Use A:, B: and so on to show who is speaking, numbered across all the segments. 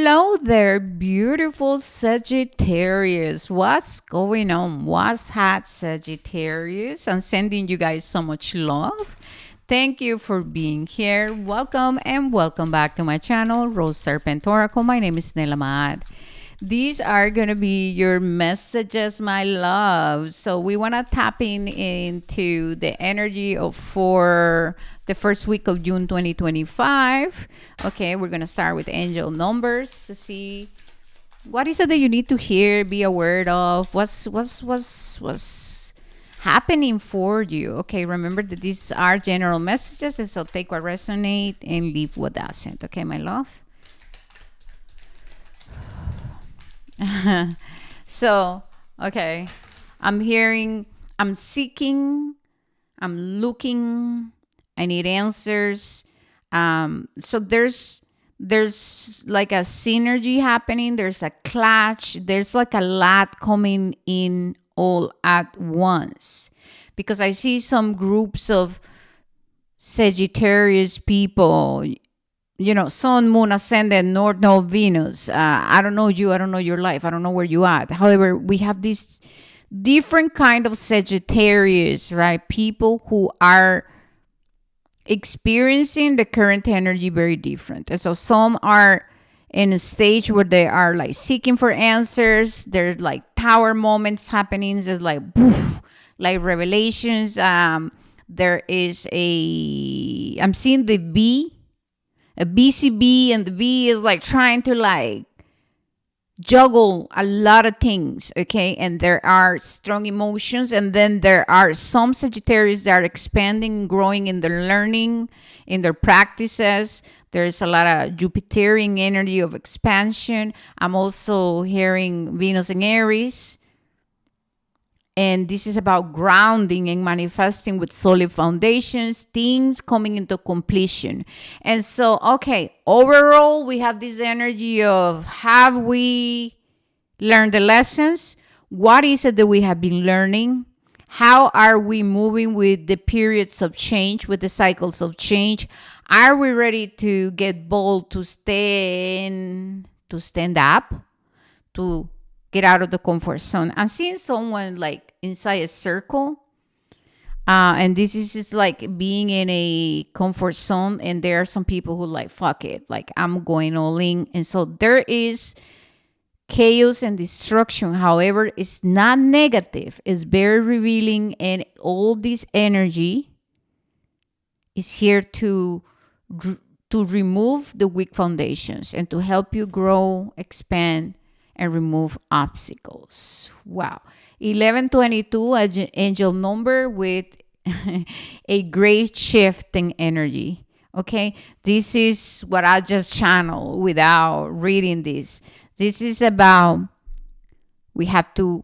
A: Hello there, beautiful Sagittarius. What's going on? What's hot, Sagittarius? I'm sending you guys so much love. Thank you for being here. Welcome and welcome back to my channel, Rose Serpent Oracle. My name is Nela Maad. These are going to be your messages, my love. So we want to tap into the energy of for the first week of June 2025. Okay, we're going to start with angel numbers to see what is it that you need to hear, be aware of, what's happening for you. Okay, remember that these are general messages, and so take what resonates and leave what doesn't. Okay, my love. So, okay, I'm hearing, I'm seeking, I'm looking, I need answers. So there's like a synergy happening, there's a clash, there's like a lot coming in all at once, because I see some groups of Sagittarius people, sun, moon, ascendant, north node, Venus. I don't know you, I don't know your life, I don't know where you at. However, we have this different kind of Sagittarius, right? People who are experiencing the current energy very different. And so some are in a stage where they are like seeking for answers. There's like tower moments happening. There's like poof, like revelations. I'm seeing the B, a BCB, and the B is like trying to like juggle a lot of things. Okay, and there are strong emotions, and then there are some Sagittarius that are expanding, growing in their learning, in their practices. There's a lot of Jupiterian energy of expansion. I'm also hearing Venus in Aries, and this is about grounding and manifesting with solid foundations, things coming into completion. And so, okay, overall, we have this energy of, have we learned the lessons? What is it that we have been learning? How are we moving with the periods of change, with the cycles of change? Are we ready to get bold, to stand up, to get out of the comfort zone? I'm seeing someone like inside a circle, and this is just like being in a comfort zone, and there are some people who like, fuck it, like I'm going all in. And so there is chaos and destruction. However, it's not negative, it's very revealing, and all this energy is here to remove the weak foundations and to help you grow, expand, and remove obstacles. Wow. 1122, angel number with a great shifting energy. Okay. This is what I just channeled without reading this. This is about, we have to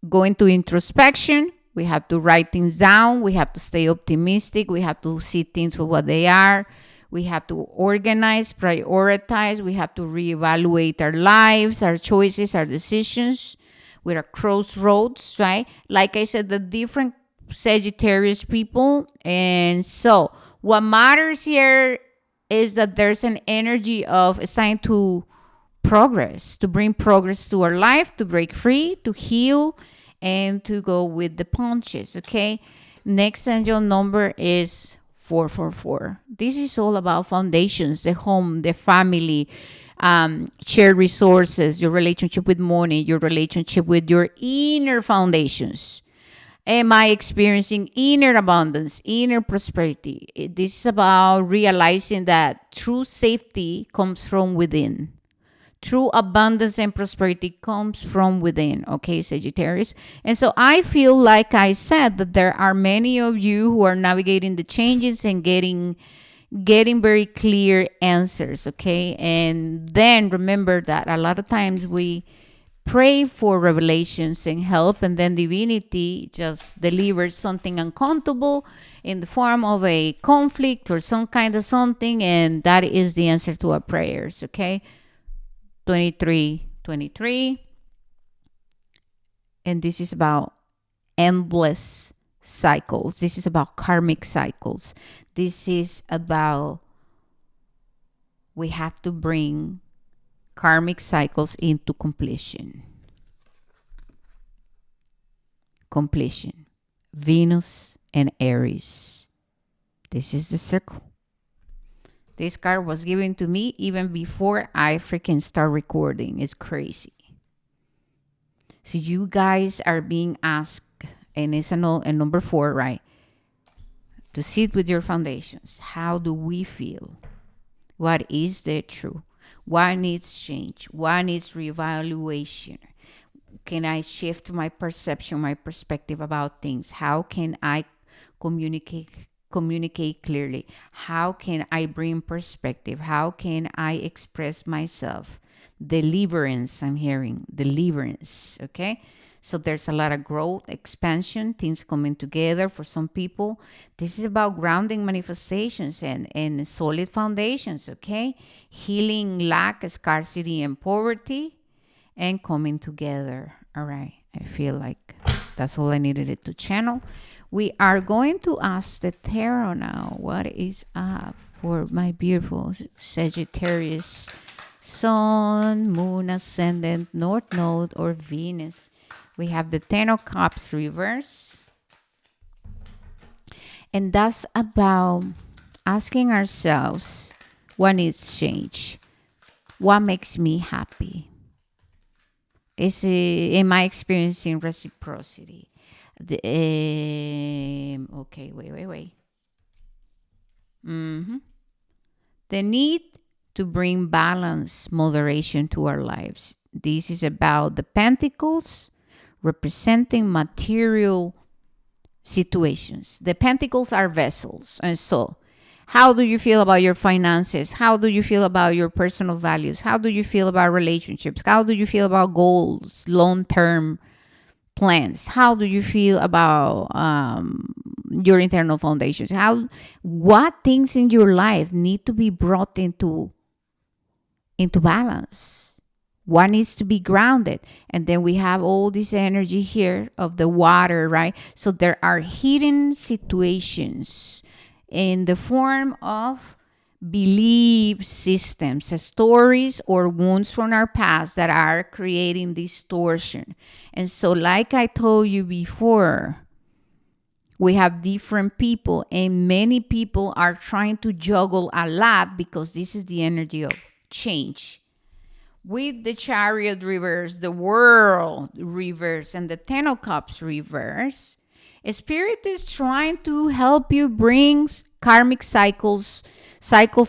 A: go into introspection. We have to write things down. We have to stay optimistic. We have to see things for what they are. We have to organize, prioritize. We have to reevaluate our lives, our choices, our decisions. We're at crossroads, right? Like I said, the different Sagittarius people. And so what matters here is that there's an energy of it's time to progress, to bring progress to our life, to break free, to heal, and to go with the punches. Okay. Next angel number is 444. This is all about foundations, the home, the family, shared resources, your relationship with money, your relationship with your inner foundations. Am I experiencing inner abundance, inner prosperity? This is about realizing that true safety comes from within. True abundance and prosperity comes from within, okay, Sagittarius? And so I feel, like I said, that there are many of you who are navigating the changes and getting very clear answers, okay? And then remember that a lot of times we pray for revelations and help, and then divinity just delivers something uncountable in the form of a conflict or some kind of something, and that is the answer to our prayers, okay? 2323, and this is about endless cycles. This is about karmic cycles. This is about, we have to bring karmic cycles into completion. Completion. Venus and Aries. This is the circle. This card was given to me even before I freaking start recording. It's crazy. So you guys are being asked, and it's a number 4, right? To sit with your foundations. How do we feel? What is the truth? What needs change? What needs reevaluation? Can I shift my perception, my perspective about things? How can I communicate clearly? How can I bring perspective? How can I express myself? Deliverance, I'm hearing. Deliverance, okay? So there's a lot of growth, expansion, things coming together for some people. This is about grounding manifestations and solid foundations, okay? Healing lack, scarcity, and poverty, and coming together. All right, I feel like that's all I needed it to channel. We are going to ask the tarot now. What is up for my beautiful Sagittarius, Sun, Moon, Ascendant, North Node, or Venus? We have the Ten of Cups reverse. And that's about asking ourselves, what needs change? What makes me happy? Am I experiencing reciprocity? Okay, wait. The need to bring balance, moderation to our lives. This is about the Pentacles representing material situations. The Pentacles are vessels. And so, how do you feel about your finances? How do you feel about your personal values? How do you feel about relationships? How do you feel about goals, long-term plans? How do you feel about your internal foundations? What things in your life need to be brought into balance? What needs to be grounded? And then we have all this energy here of the water, right? So there are hidden situations in the form of belief systems, stories or wounds from our past that are creating distortion. And so, like I told you before, we have different people, and many people are trying to juggle a lot because this is the energy of change. With the Chariot reverse, the World reverse, and the Ten of Cups reverse, Spirit is trying to help you bring karmic cycles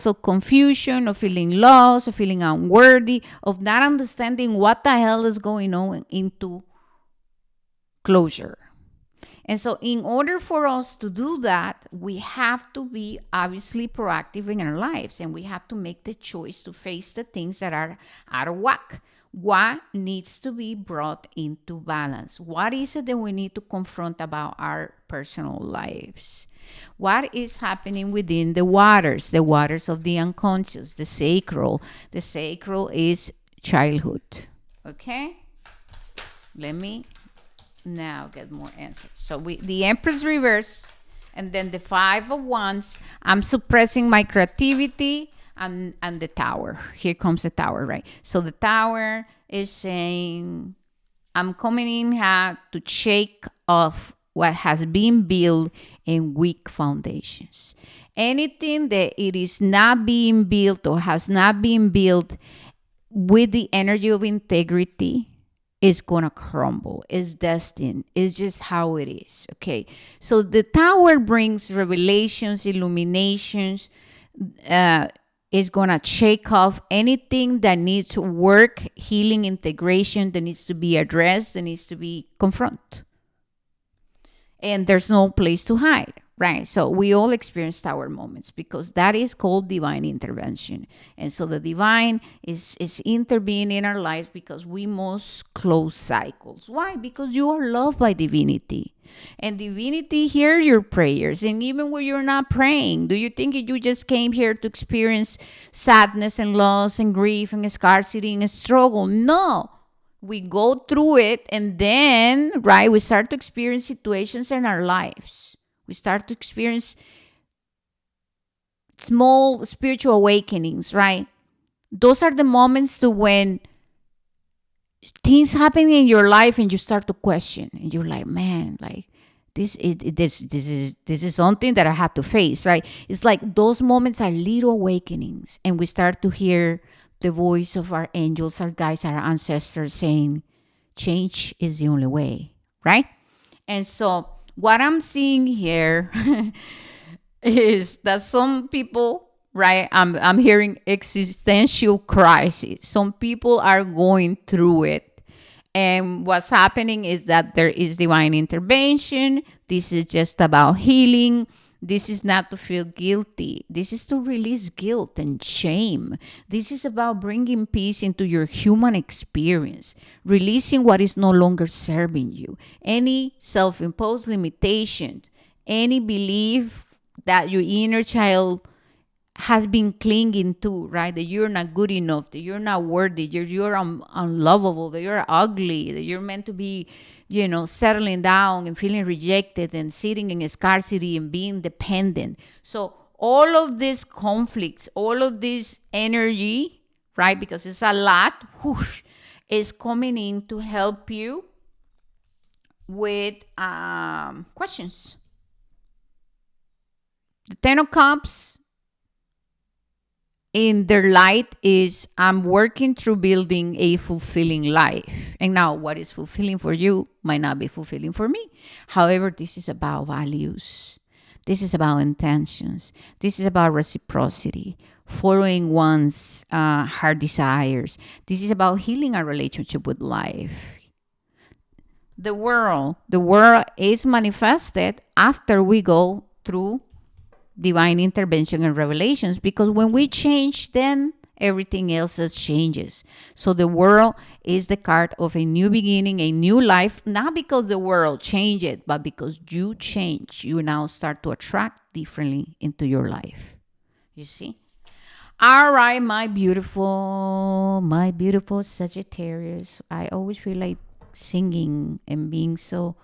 A: of confusion, of feeling lost, of feeling unworthy, of not understanding what the hell is going on, into closure. And so in order for us to do that, we have to be obviously proactive in our lives, and we have to make the choice to face the things that are out of whack. What needs to be brought into balance? What is it that we need to confront about our personal lives? What is happening within the waters of the unconscious, the sacral? The sacral is childhood. Okay? Let me now get more answers. So the Empress reverse, and then the Five of Wands. I'm suppressing my creativity, and the Tower. Here comes the Tower, right? So the Tower is saying, I'm coming in here to shake off what has been built in weak foundations. Anything that it is not being built or has not been built with the energy of integrity is gonna crumble. It's destined. It's just how it is. Okay. So the Tower brings revelations, illuminations. Is gonna shake off anything that needs work, healing, integration, that needs to be addressed, that needs to be confronted. And there's no place to hide, right? So we all experience Tower moments because that is called divine intervention. And so the divine is intervening in our lives because we must close cycles. Why? Because you are loved by divinity. And divinity hears your prayers. And even when you're not praying, do you think you just came here to experience sadness and loss and grief and scarcity and struggle? No. We go through it, and then, right, we start to experience situations in our lives. We start to experience small spiritual awakenings, right? Those are the moments to when things happen in your life and you start to question and you're like, man, like this is something that I have to face, right? It's like those moments are little awakenings, and we start to hear the voice of our angels, our guides, our ancestors saying, change is the only way, right? And so what I'm seeing here is that some people, right? I'm hearing existential crisis. Some people are going through it. And what's happening is that there is divine intervention. This is just about healing. This is not to feel guilty. This is to release guilt and shame. This is about bringing peace into your human experience, releasing what is no longer serving you. Any self imposed limitation, any belief that your inner child has been clinging to, right? That you're not good enough, that you're not worthy, you're unlovable, that you're ugly, that you're meant to be, settling down and feeling rejected and sitting in scarcity and being dependent. So all of these conflicts, all of this energy, right? Because it's a lot, whoosh, is coming in to help you with questions. The Ten of Cups in their light is, I'm working through building a fulfilling life. And now what is fulfilling for you might not be fulfilling for me. However, this is about values. This is about intentions. This is about reciprocity, following one's heart desires. This is about healing our relationship with life. The world is manifested after we go through divine intervention and revelations, because when we change, then everything else changes. So the world is the card of a new beginning, a new life, not because the world changed, but because you change. You now start to attract differently into your life. You see? All right, my beautiful Sagittarius. I always feel like singing and being so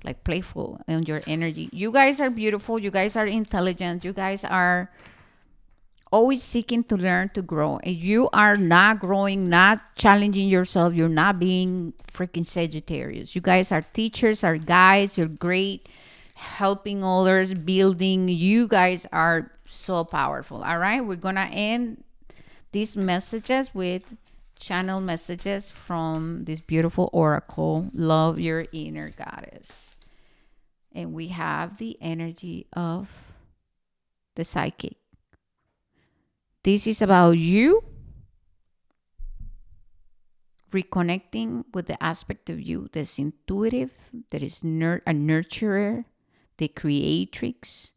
A: like playful and your energy. You guys are beautiful. You guys are intelligent. You guys are always seeking to learn, to grow. And you are not growing, not challenging yourself. You're not being freaking Sagittarius. You guys are teachers, are guides. You're great, helping others, building. You guys are so powerful. All right, we're gonna end these messages with channel messages from this beautiful oracle. Love your inner goddess. And we have the energy of the psychic. This is about you reconnecting with the aspect of you that's intuitive, that is a nurturer, the creatrix,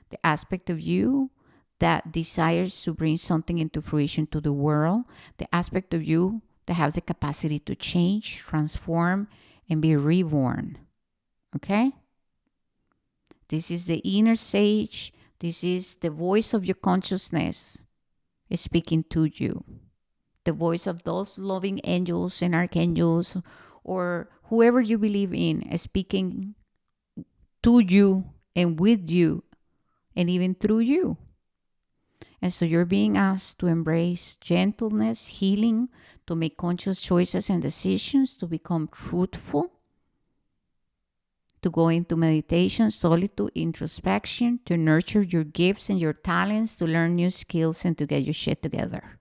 A: the aspect of you that desires to bring something into fruition to the world, the aspect of you that has the capacity to change, transform, and be reborn. Okay? This is the inner sage. This is the voice of your consciousness speaking to you. The voice of those loving angels and archangels, or whoever you believe in, speaking to you and with you and even through you. And so you're being asked to embrace gentleness, healing, to make conscious choices and decisions, to become truthful, to go into meditation, solitude, introspection, to nurture your gifts and your talents, to learn new skills, and to get your shit together.